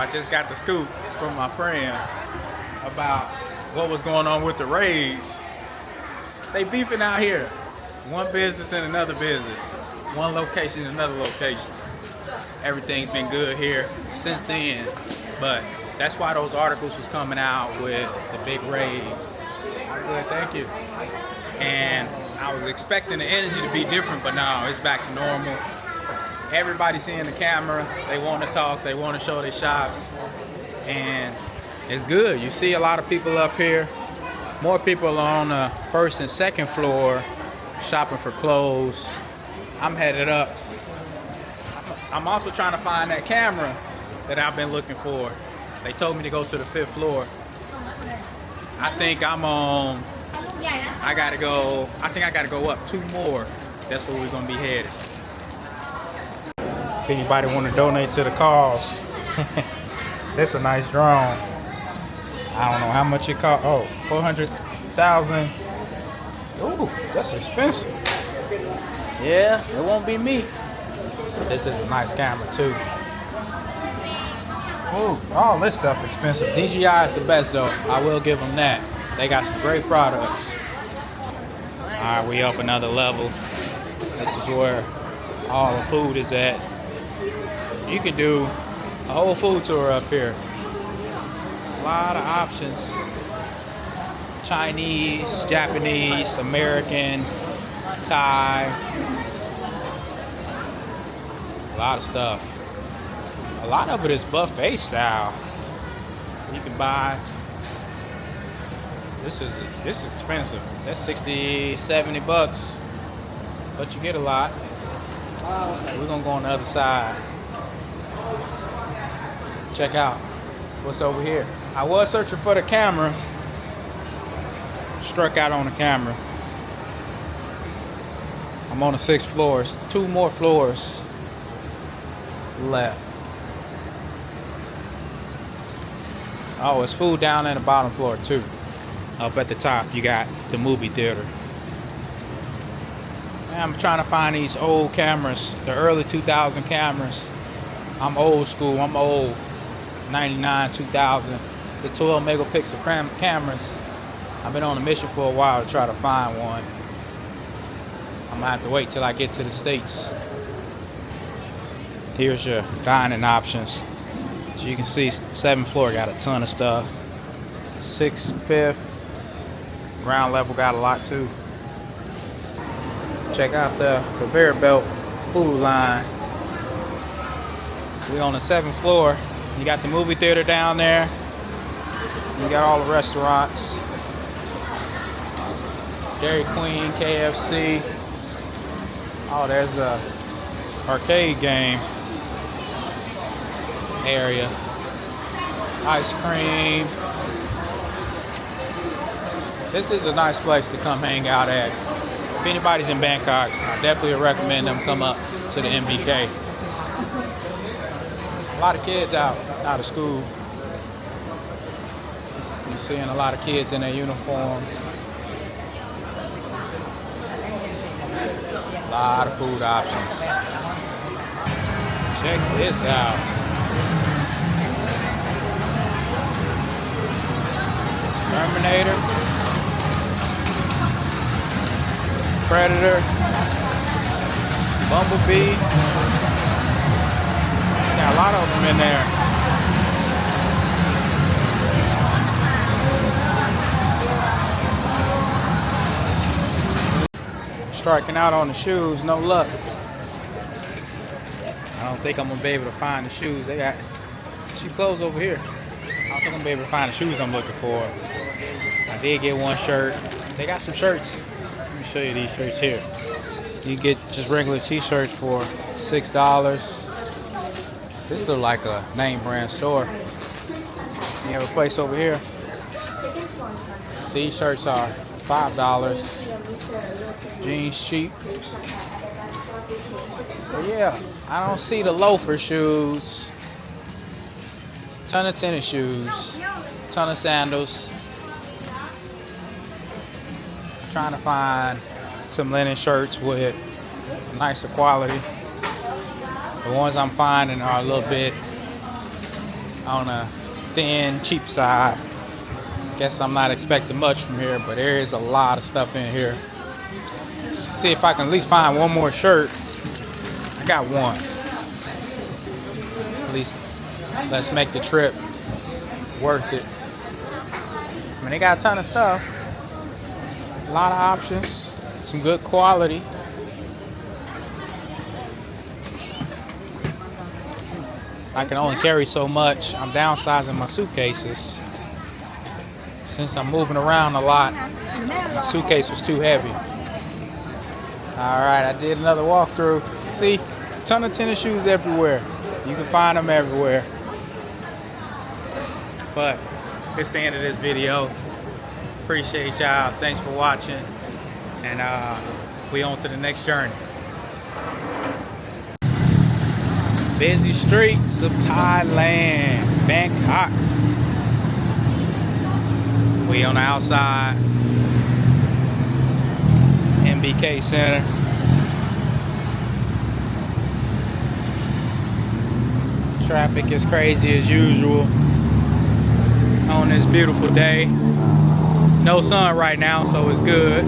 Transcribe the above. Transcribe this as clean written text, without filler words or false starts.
I just got the scoop from my friend about what was going on with the raids. They beefing out here. One business and another business. One location and another location. Everything's been good here since then. But that's why those articles was coming out with the big raids. Good, thank you. And I was expecting the energy to be different, but no, it's back to normal. Everybody's seeing the camera. They want to talk. They want to show their shops. And it's good. You see a lot of people up here. More people are on the first and second floor shopping for clothes. I'm headed up. I'm also trying to find that camera that I've been looking for. They told me to go to the 5th floor. I think I think I gotta go up 2 more. That's where we're gonna be headed. If anybody want to donate to the cause, that's a nice drone. I don't know how much it cost. Oh, 400,000. Ooh, that's expensive. Yeah, it won't be me. This is a nice camera too. Ooh, all this stuff expensive. DJI is the best though. I will give them that. They got some great products. All right, we up another level. This is where all the food is at. You can do a whole food tour up here. A lot of options. Chinese, Japanese, American, Thai. A lot of stuff. A lot of it is buffet style. You can buy. This is expensive. That's 60, 70 bucks. But you get a lot. We're gonna go on the other side. Check out what's over here. I was searching for the camera. Struck out on the camera. I'm on the 6th floor. 2 more floors left. Oh, it's food down in the bottom floor too. Up at the top, you got the movie theater. And I'm trying to find these old cameras, the early 2000 cameras. I'm old school. I'm old. 99, 2000. The 12 megapixel cameras. I've been on a mission for a while to try to find one. I'm gonna have to wait till I get to the States. Here's your dining options. As you can see, 7th floor got a ton of stuff. 6th, 5th, ground level got a lot too. Check out the conveyor belt food line. We on the 7th floor. You got the movie theater down there. You got all the restaurants. Dairy Queen, KFC. Oh, there's a arcade game area. Ice cream. This is a nice place to come hang out at. If anybody's in Bangkok, I definitely recommend them come up to the MBK. A lot of kids out of school. You're seeing a lot of kids in their uniform. A lot of food options. Check this out. Terminator. Predator. Bumblebee. Got a lot of them in there. Striking out on the shoes, no luck. I don't think I'm gonna be able to find the shoes. They got cheap clothes over here. I don't think I'm gonna be able to find the shoes I'm looking for. I did get one shirt. They got some shirts. Let me show you these shirts here. You get just regular t-shirts for $6. This looks like a name brand store. You have a place over here. These shirts are $5. Jeans cheap. But yeah, I don't see the loafer shoes. Ton of tennis shoes. Ton of sandals. Trying to find some linen shirts with nicer quality. The ones I'm finding are a little bit on a thin, cheap side. Guess I'm not expecting much from here, but there is a lot of stuff in here. See if I can at least find one more shirt. I got one. At least let's make the trip worth it. I mean, they got a ton of stuff. A lot of options. Some good quality. I can only carry so much. I'm downsizing my suitcases. Since I'm moving around a lot, my suitcase was too heavy. Alright, I did another walkthrough. See, a ton of tennis shoes everywhere. You can find them everywhere. But it's the end of this video. Appreciate y'all. Thanks for watching. And we on to the next journey. Busy streets of Thailand, Bangkok. We on the outside. MBK Center. Traffic is crazy as usual on this beautiful day. No sun right now, so it's good.